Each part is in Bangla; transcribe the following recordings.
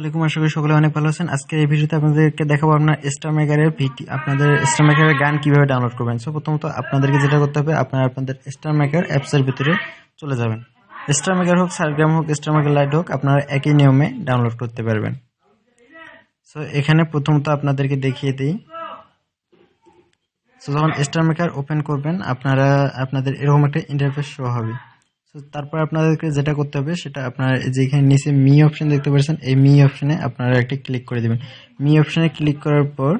আসসালামু আলাইকুম, আশা করি সকলে অনেক ভালো আছেন। আজকের এই ভিডিওতে আপনাদেরকে দেখাবো আপনাদের স্টার মেকারের গান কিভাবে ডাউনলোড করবেন। সো প্রথমত আপনাদেরকে যেটা করতে হবে, আপনাদের স্টার মেকার অ্যাপসের ভিতরে চলে যাবেন। স্টার মেকার হোক, সারগ্রাম হোক, স্টার মেকার লাইট হোক, আপনারা একই নিয়মে ডাউনলোড করতে পারবেন। সো এখানে প্রথমত আপনাদেরকে দেখিয়ে দিই। সো যখন স্টার মেকার ওপেন করবেন, আপনাদের এরকম একটা ইন্টারফেস শো হবে। তারপর আপনাদেরকে যেটা করতে হবে সেটা আপনারা যেখানে নিচে মি অপশন দেখতে পাচ্ছেন, এই মি অপশনে আপনারা একটা ক্লিক করে দিবেন। মি অপশনে ক্লিক করার পর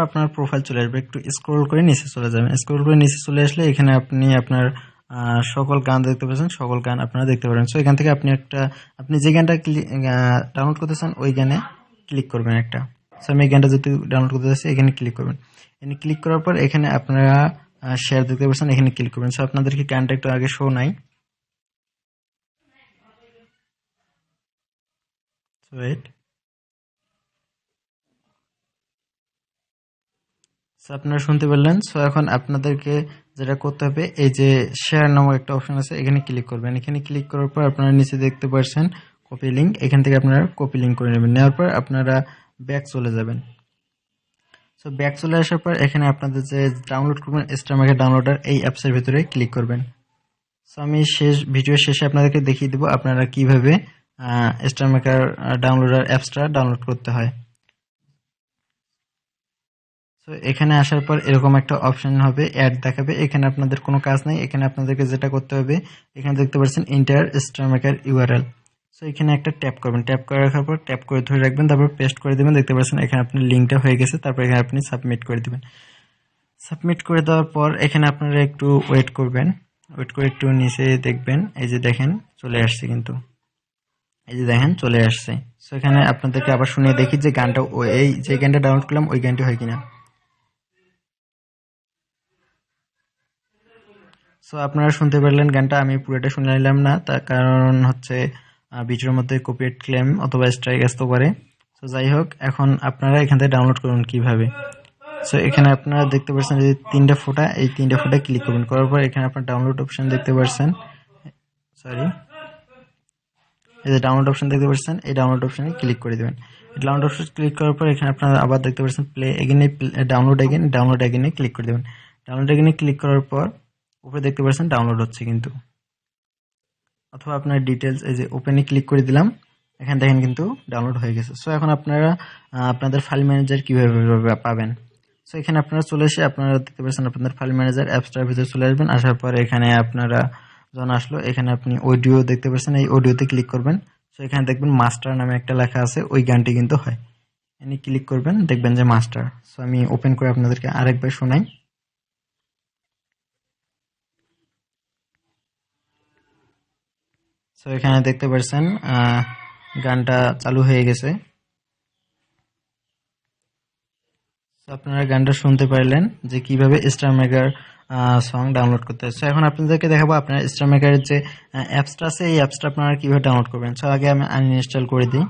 আপনার প্রোফাইল চলে আসবে। একটু স্ক্রল করে নিচে চলে যাবেন। স্ক্রল করে নিচে চলে আসলে এখানে আপনি আপনার সকল গান দেখতে পাচ্ছেন, সকল গান আপনারা দেখতে পারেন। সো এখান থেকে আপনি যে গানটা ডাউনলোড করতে চান ওই গানে ক্লিক করবেন একটা। সো আমি এই গানটা যেহেতু ডাউনলোড করতে চাচ্ছি এখানে ক্লিক করবেন। এখানে ক্লিক করার পর এখানে আপনারা শেয়ার দেখতে পাচ্ছেন, এখানে ক্লিক করবেন। সো আপনাদেরকে গানটা একটু আগে শো নাই, সো ওয়েট। সো আপনারা শুনতে পারলেন। সো এখন আপনাদেরকে যেটা করতে হবে, এই যে শেয়ার নামক একটা অপশন আছে, এখানে ক্লিক করবেন। এখানে ক্লিক করার পর আপনারা নিচে দেখতে পাচ্ছেন কপি লিঙ্ক, এখান থেকে আপনারা কপি লিঙ্ক করে নেবেন। নেওয়ার পর আপনারা ব্যাক চলে যাবেন। সো ব্যাক চলে আসার পর এখানে আপনাদের যে ডাউনলোড করবেন StarMaker ডাউনলোডার, এই অ্যাপসের ভিতরে ক্লিক করবেন। সো আমি ভিডিও শেষে আপনাদেরকে দেখিয়ে দেবো আপনারা কিভাবে StarMaker ডাউনলোডার অ্যাপসটা ডাউনলোড করতে হয়। তো এখানে আসার পর এরকম একটা অপশন হবে, অ্যাড দেখাবে। এখানে আপনাদের কোনো কাজ নেই। এখানে আপনাদেরকে যেটা করতে হবে, এখানে দেখতে পাচ্ছেন এন্টার StarMaker URL। সো এখানে একটা ট্যাপ করবেন। ট্যাপ করে রাখার পর ট্যাপ করে ধরে রাখবেন, তারপর পেস্ট করে দেবেন। দেখতে পাচ্ছেন এখানে আপনার লিঙ্কটা হয়ে গেছে। তারপর এখানে আপনি সাবমিট করে দেবেন। সাবমিট করে দেওয়ার পর এখানে আপনারা একটু ওয়েট করবেন। ওয়েট করে একটু নিচে দেখবেন, এই যে দেখেন চলে আসছে, কিন্তু এই যে দেখেন চলে আসছে। সো এখানে আপনাদেরকে আবার শুনিয়ে দেখি যে গানটা এই যে গানটা ডাউনলোড করলাম ওই গানটি হয় কিনা। সো আপনারা শুনতে পারলেন গানটা, আমি পুরোটা শুনে নিলাম না, তার কারণ হচ্ছে ভিডিওর মধ্যে কপিরাইট ক্লেম অথবা স্ট্রাইক আসতে পারে। সো যাই হোক, এখন আপনারা এখান থেকে ডাউনলোড করুন কিভাবে। সো এখানে আপনারা দেখতে পাচ্ছেন যে তিনটা ফোটা, এই তিনটা ফোটা ক্লিক করবেন। করার পর এখানে আপনার ডাউনলোড অপশন দেখতে পাচ্ছেন, এই যে ডাউনলোড অপশন দেখতে পাচ্ছেন, এই ডাউনলোড অপশনে ক্লিক করে দেবেন। ডাউনলোড অপশন ক্লিক করার পর এখানে আপনারা আবার দেখতে পাচ্ছেন প্লে এগেইন, ডাউনলোড এগেইনে ক্লিক করে দেবেন। ডাউনলোড এগেইনে ক্লিক করার পর উপরে দেখতে পাচ্ছেন ডাউনলোড হচ্ছে কিন্তু, অথবা আপনার ডিটেলস, এই যে ওপেনে ক্লিক করে দিলাম, এখানে দেখেন কিন্তু ডাউনলোড হয়ে গেছে। সো এখন আপনারা আপনাদের ফাইল ম্যানেজার কিভাবে পাবেন। সো এখানে আপনারা চলে এসে আপনারা দেখতে পাচ্ছেন আপনাদের ফাইল ম্যানেজার অ্যাপসটার ভিতরে চলে আসবেন। আসার পর এখানে আপনারা যখন আসলো, এখানে আপনি অডিও দেখতে পাচ্ছেন, এই অডিওতে ক্লিক করবেন। সো এখানে দেখবেন মাস্টার নামে একটা লেখা আছে, ওই গানটি কিন্তু হয়। এখানে ক্লিক করবেন, দেখবেন যে মাস্টার। সো আমি ওপেন করে আপনাদেরকে আরেকবার শোনাই। সো এখানে দেখতে পাচ্ছেন গানটা চালু হয়ে গেছে। আপনারা গানটা শুনতে পারলেন যে কিভাবে StarMaker সং ডাউনলোড করতে হয়। সো এখন আপনাদেরকে দেখাবো আপনার StarMaker-এর যে অ্যাপসটা আছে, এই অ্যাপসটা আপনারা কিভাবে ডাউনলোড করবেন। সো আগে আমি আনইনস্টল করে দিই।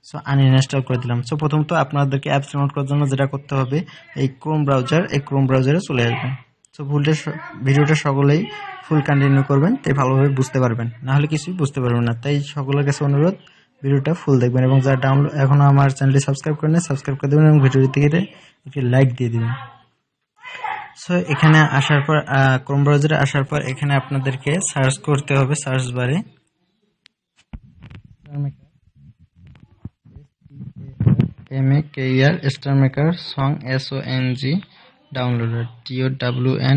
সো আনইনস্টল করে দিলাম। সো প্রথমত আপনাদেরকে অ্যাপস ডাউনলোড করার জন্য যেটা করতে হবে, এই ক্রোম ব্রাউজারে চলে আসবেন। সো ভিডিওটা সকলেই ফুল কন্টিনিউ করবেন, তাই ভালোভাবে বুঝতে পারবেন, না হলে কিছুই বুঝতে পারবেন না। তাই সকলের কাছে অনুরোধ, ভিডিওটা ফুল দেখবেন এবং যারা ডাউনলোড এখনো আমার চ্যানেলটি সাবস্ক্রাইব করেন সাবস্ক্রাইব করে দেবেন এবং ভিডিওটি থেকে একটি লাইক দিয়ে দিবেন। সো এখানে আসার পর ক্রোম ব্রাউজারে আসার পর এখানে আপনাদেরকে সার্চ করতে হবে, সার্চ বারে StarMaker song SONG downloader DOWNLOADER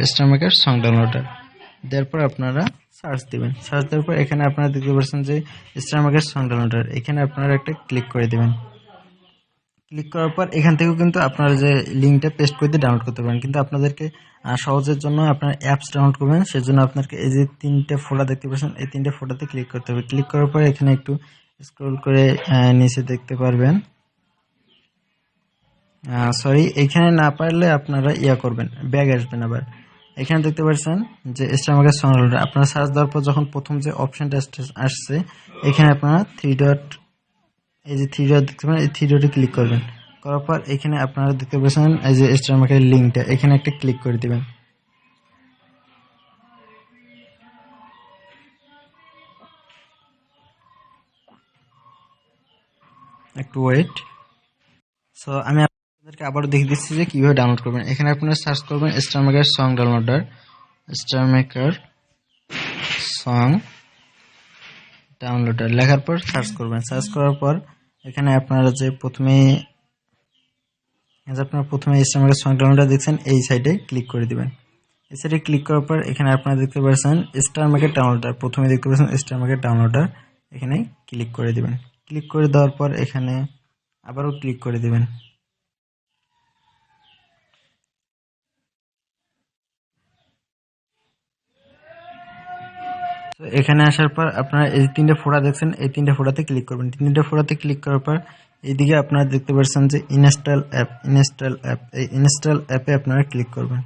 StarMaker song downloader. তারপর আপনারা সার্চ দিবেন। সার্চ দেওয়ার পর এখানে আপনারা দেখতে পাচ্ছেন যে StarMaker সং ডাউনলোডার, এখানে আপনারা একটা ক্লিক করে দেবেন। ক্লিক করার পর এখান থেকেও কিন্তু আপনারা যে লিঙ্কটা পেস্ট করে দিয়ে ডাউনলোড করতে পারেন, কিন্তু আপনাদেরকে সহজের জন্য আপনার অ্যাপস ডাউনলোড করবেন, সেজন্য আপনাকে এই যে তিনটে ফোল্ডার দেখতে পাচ্ছেন, এই তিনটে ফোল্ডারতে ক্লিক করতে হবে। ক্লিক করার পর এখানে একটু স্ক্রল করে নিচে দেখতে পারবেন, এখানে না পারলে আপনারা করবেন, ব্যাগ আসবেন। আবার এখানে দেখতে পাচ্ছেন যে StarMaker সং ডাউনলোডার, আপনারা সার্চ দেওয়ার পর যখন প্রথম যে অপশনটা আসছে, এখানে আপনারা থ্রি ডট দেখতে পারেন, এই থ্রি ডটে ক্লিক করবেন। করার পর এখানে আপনারা দেখতে পাচ্ছেন এই যে StarMaker লিঙ্কটা, এখানে একটা ক্লিক করে দিবেন। একটু ওয়েট। সো আমি আপনাদেরকে আবারও দেখিয়ে দিচ্ছি যে কীভাবে ডাউনলোড করবেন। এখানে আপনারা সার্চ করবেন StarMaker song downloader, StarMaker song downloader লেখার পর সার্চ করবেন। সার্চ করার পর এখানে আপনারা যে প্রথমে StarMaker সং ডাউনলোডার দেখছেন, এই সাইডে ক্লিক করে দিবেন। এই সাইডে ক্লিক করার পর এখানে আপনারা দেখতে পাচ্ছেন StarMaker ডাউনলোডার, প্রথমে দেখতে পাচ্ছেন StarMaker ডাউনলোডার, এখানে ক্লিক করে দিবেন। ক্লিক করে দেওয়ার পর এখানে আবারও ক্লিক করে দিবেন। তো এখানে আসার পর আপনারা এই তিনটে ফোল্ডার দেখছেন, এই তিনটে ফোল্ডারতে ক্লিক করবেন। তিনটে ফোল্ডারতে ক্লিক করার পর এইদিকে আপনারা দেখতে পাচ্ছেন যে ইনস্টল অ্যাপ, এই ইনস্টল অ্যাপে আপনারা ক্লিক করবেন,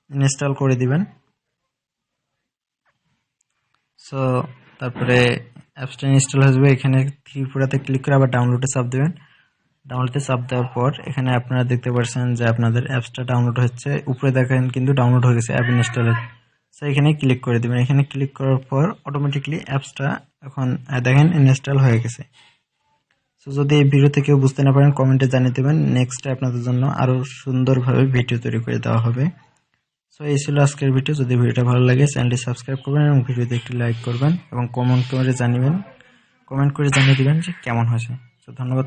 ইনস্টল করে দিবেন। সো তারপরে অ্যাপসটা ইনস্টল হয়ে যাবে। এখানে থ্রি ফোল্ডারতে ক্লিক করে আবার ডাউনলোডে চাপ দেবেন। ডাউনলোডে চাপ দেওয়ার পর এখানে আপনারা দেখতে পাচ্ছেন যে আপনাদের অ্যাপসটা ডাউনলোড হচ্ছে। উপরে দেখেন কিন্তু ডাউনলোড হয়ে গেছে অ্যাপ ইনস্টলের। সো এখানে ক্লিক করে দেবেন। এখানে ক্লিক করার পর অটোমেটিকলি অ্যাপসটা এখন দেখেন ইনস্টল হয়ে গেছে। সো যদি এই ভিডিওতে কেউ বুঝতে না পারেন কমেন্টে জানিয়ে দেবেন, নেক্সটে আপনাদের জন্য আরও সুন্দরভাবে ভিডিও তৈরি করে দেওয়া হবে। সো এই ছিল আজকের ভিডিও। যদি ভিডিওটা ভালো লাগে চ্যানেলটি সাবস্ক্রাইব করবেন এবং ভিডিওতে একটি লাইক করবেন এবং কমেন্ট করে জানিয়ে দেবেন যে কেমন হয়েছে। সো ধন্যবাদ।